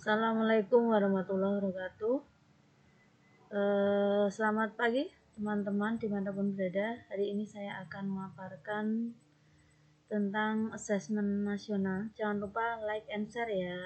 Assalamualaikum warahmatullahi wabarakatuh. Selamat pagi teman-teman dimanapun berada. Hari ini saya akan memaparkan tentang asesmen nasional. Jangan lupa like and share ya.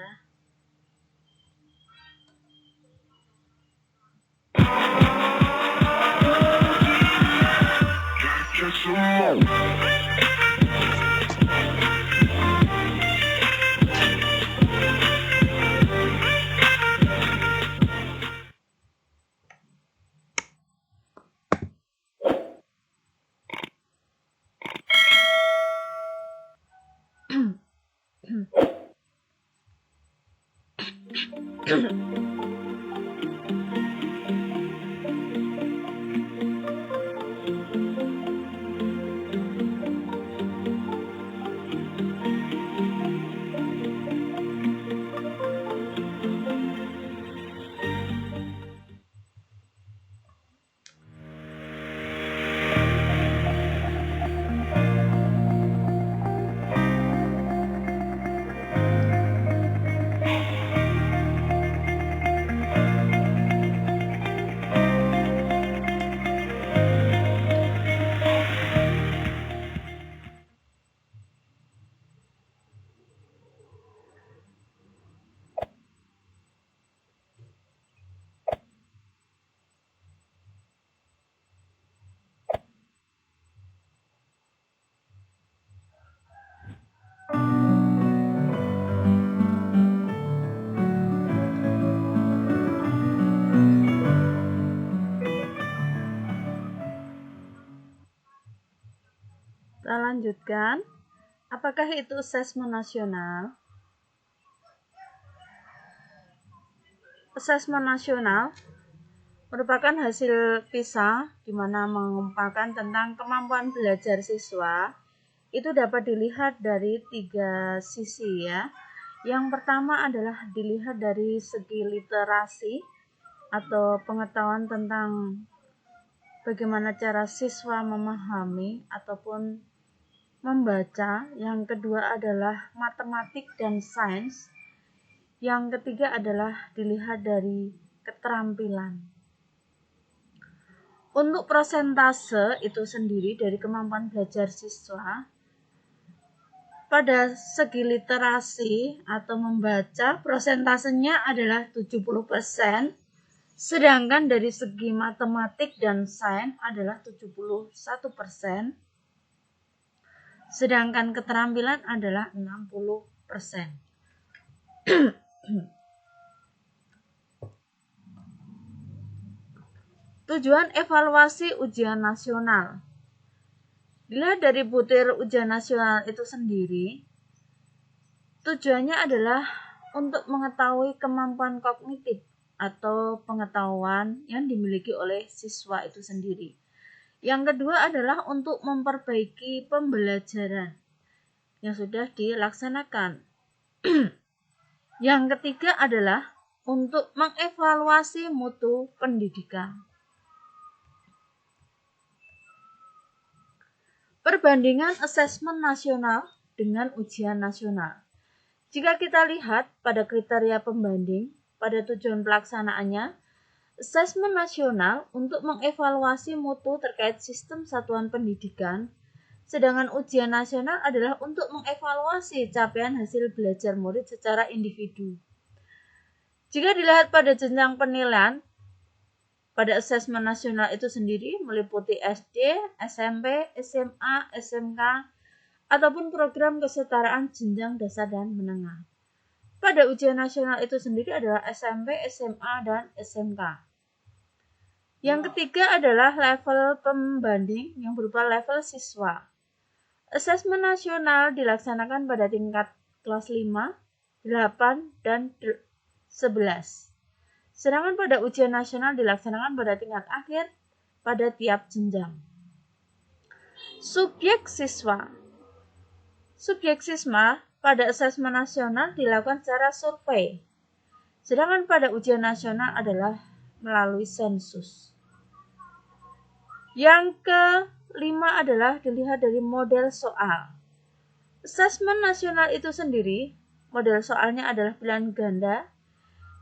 Kita lanjutkan. Apakah itu asesmen nasional? Asesmen nasional merupakan hasil PISA di mana mengumpulkan tentang kemampuan belajar siswa. Itu dapat dilihat dari 3 sisi ya. Yang pertama adalah dilihat dari segi literasi atau pengetahuan tentang bagaimana cara siswa memahami ataupun membaca. Yang kedua adalah matematik dan sains. Yang ketiga adalah dilihat dari keterampilan. Untuk persentase itu sendiri dari kemampuan belajar siswa, pada segi literasi atau membaca persentasenya adalah 70%, sedangkan dari segi matematik dan sains adalah 71%, sedangkan keterampilan adalah 60%. Tujuan evaluasi ujian nasional. Dilihat dari butir ujian nasional itu sendiri, tujuannya adalah untuk mengetahui kemampuan kognitif atau pengetahuan yang dimiliki oleh siswa itu sendiri. Yang kedua adalah untuk memperbaiki pembelajaran yang sudah dilaksanakan. Yang ketiga adalah untuk mengevaluasi mutu pendidikan. Perbandingan asesmen nasional dengan ujian nasional. Jika kita lihat pada kriteria pembanding, pada tujuan pelaksanaannya, asesmen nasional untuk mengevaluasi mutu terkait sistem satuan pendidikan, sedangkan ujian nasional adalah untuk mengevaluasi capaian hasil belajar murid secara individu. Jika dilihat pada jenjang penilaian, pada asesmen nasional itu sendiri meliputi SD, SMP, SMA, SMK, ataupun program kesetaraan jenjang dasar dan menengah. Pada ujian nasional itu sendiri adalah SMP, SMA, dan SMK. Yang ketiga adalah level pembanding yang berupa level siswa. Asesmen nasional dilaksanakan pada tingkat kelas 5, 8, dan 11. Sedangkan pada ujian nasional dilaksanakan pada tingkat akhir pada tiap jenjang. Subjek siswa. Subjek siswa pada asesmen nasional dilakukan secara survei, sedangkan pada ujian nasional adalah melalui sensus. Yang kelima adalah dilihat dari model soal. Asesmen nasional itu sendiri, model soalnya adalah pilihan ganda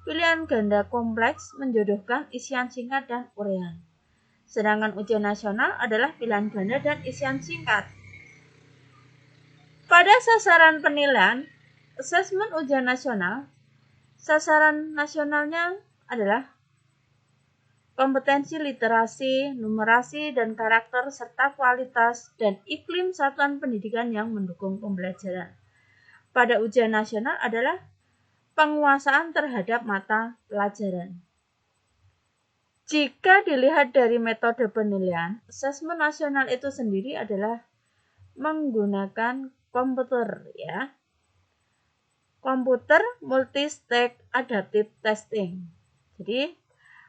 pilihan ganda kompleks menjodohkan isian singkat dan uraian. Sedangkan ujian nasional adalah pilihan ganda dan isian singkat. Pada sasaran penilaian, asesmen ujian nasional, sasaran nasionalnya adalah kompetensi literasi, numerasi, dan karakter, serta kualitas dan iklim satuan pendidikan yang mendukung pembelajaran. Pada ujian nasional adalah penguasaan terhadap mata pelajaran. Jika dilihat dari metode penilaian, asesmen nasional itu sendiri adalah menggunakan komputer, ya. Komputer multi-stage adaptive testing. Jadi,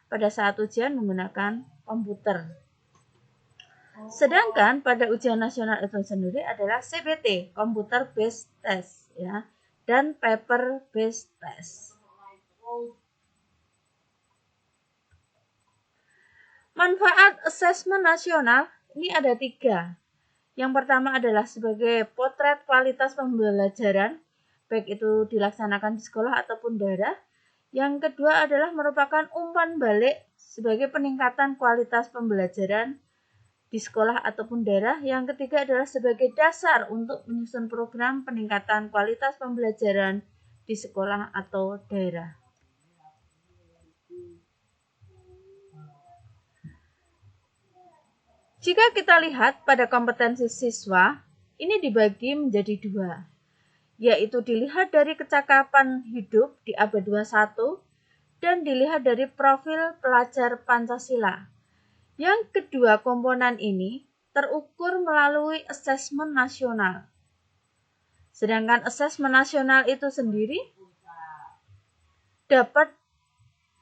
pada saat ujian menggunakan komputer. Sedangkan pada ujian nasional itu sendiri adalah CBT, Computer Based Test, ya, dan Paper Based Test. Manfaat asesmen nasional ini ada 3. Yang pertama adalah sebagai potret kualitas pembelajaran, baik itu dilaksanakan di sekolah ataupun daerah. Yang kedua adalah merupakan umpan balik sebagai peningkatan kualitas pembelajaran di sekolah ataupun daerah. Yang ketiga adalah sebagai dasar untuk menyusun program peningkatan kualitas pembelajaran di sekolah atau daerah. Jika kita lihat pada kompetensi siswa, ini dibagi menjadi 2, yaitu dilihat dari kecakapan hidup di abad 21 dan dilihat dari profil pelajar Pancasila. Yang kedua komponen ini terukur melalui asesmen nasional. Sedangkan asesmen nasional itu sendiri dapat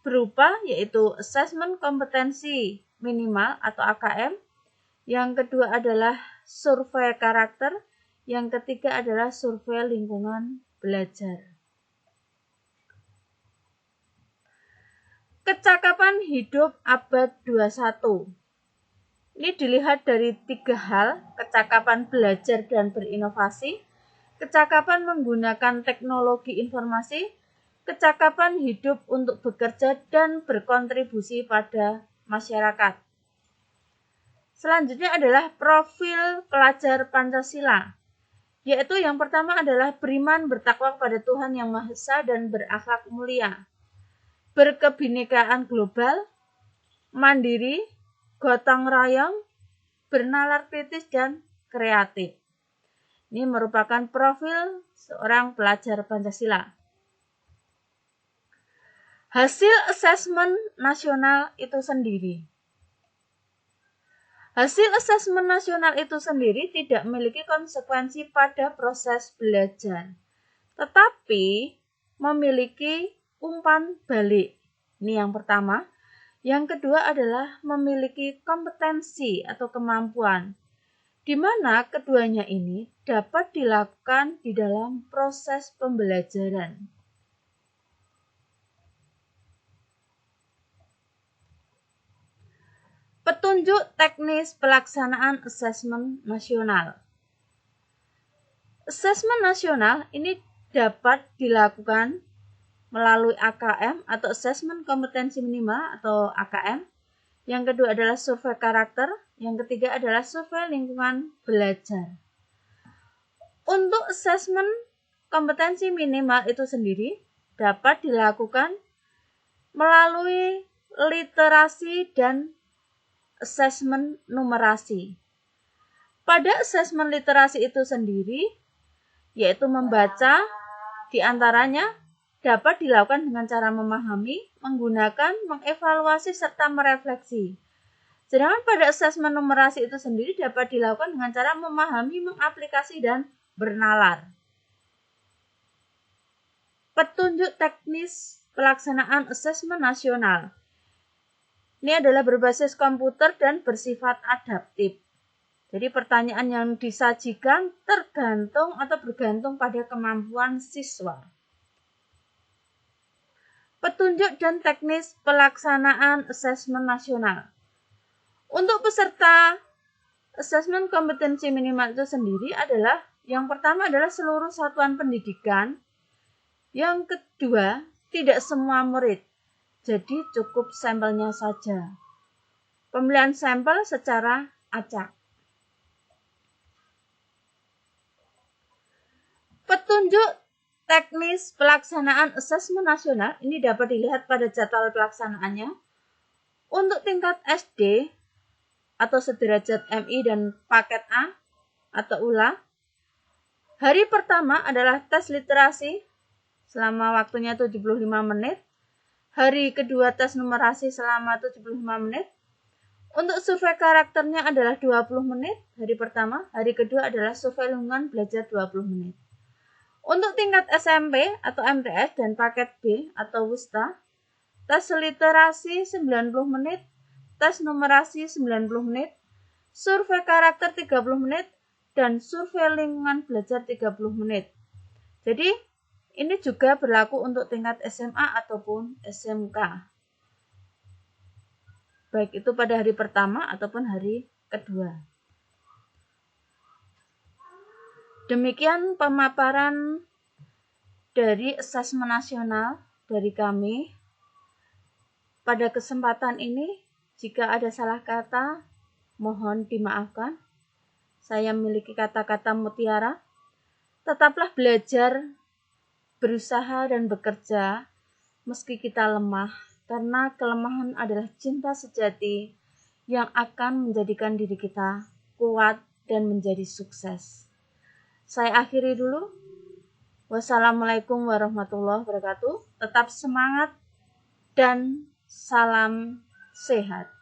berupa yaitu asesmen kompetensi minimal atau AKM. Yang kedua adalah survei karakter, yang ketiga adalah survei lingkungan belajar. Kecakapan hidup abad 21. Ini dilihat dari 3 hal, kecakapan belajar dan berinovasi, kecakapan menggunakan teknologi informasi, kecakapan hidup untuk bekerja dan berkontribusi pada masyarakat. Selanjutnya adalah profil pelajar Pancasila, yaitu yang pertama adalah beriman bertakwa kepada Tuhan Yang Maha Esa dan berakhlak mulia, berkebinekaan global, mandiri, gotong royong, bernalar kritis, dan kreatif. Ini merupakan profil seorang pelajar Pancasila. Hasil asesmen nasional itu sendiri. Hasil asesmen nasional itu sendiri tidak memiliki konsekuensi pada proses belajar, tetapi memiliki umpan balik. Ini yang pertama. Yang kedua adalah memiliki kompetensi atau kemampuan, di mana keduanya ini dapat dilakukan di dalam proses pembelajaran. Petunjuk teknis pelaksanaan asesmen nasional. Asesmen nasional ini dapat dilakukan melalui AKM atau asesmen kompetensi minimal atau AKM. Yang kedua adalah survei karakter, yang ketiga adalah survei lingkungan belajar. Untuk asesmen kompetensi minimal itu sendiri dapat dilakukan melalui literasi dan asesmen numerasi. Pada asesmen literasi itu sendiri, yaitu membaca, diantaranya dapat dilakukan dengan cara memahami, menggunakan, mengevaluasi, serta merefleksi. Sedangkan pada asesmen numerasi itu sendiri dapat dilakukan dengan cara memahami, mengaplikasi, dan bernalar. Petunjuk teknis pelaksanaan asesmen nasional. Ini adalah berbasis komputer dan bersifat adaptif. Jadi pertanyaan yang disajikan tergantung atau bergantung pada kemampuan siswa. Petunjuk dan teknis pelaksanaan asesmen nasional. Untuk peserta asesmen kompetensi minimal itu sendiri adalah yang pertama adalah seluruh satuan pendidikan. Yang kedua tidak semua murid, jadi cukup sampelnya saja. Pemilihan sampel secara acak. Petunjuk teknis pelaksanaan asesmen nasional ini dapat dilihat pada jadwal pelaksanaannya. Untuk tingkat SD atau sederajat MI dan paket A atau ULA, hari pertama adalah tes literasi selama waktunya 75 menit. Hari kedua tes numerasi selama 75 menit. Untuk survei karakternya adalah 20 menit hari pertama. Hari kedua adalah survei lingkungan belajar 20 menit. Untuk tingkat SMP atau MTS dan paket B atau WUSTA, tes literasi 90 menit, tes numerasi 90 menit, survei karakter 30 menit, dan survei lingkungan belajar 30 menit. Jadi, ini juga berlaku untuk tingkat SMA ataupun SMK. Baik itu pada hari pertama ataupun hari kedua. Demikian pemaparan dari asesmen nasional dari kami. Pada kesempatan ini, jika ada salah kata, mohon dimaafkan. Saya memiliki kata-kata mutiara. Tetaplah belajar, berusaha dan bekerja meski kita lemah, karena kelemahan adalah cinta sejati yang akan menjadikan diri kita kuat dan menjadi sukses. Saya akhiri dulu. Wassalamualaikum warahmatullahi wabarakatuh. Tetap semangat dan salam sehat.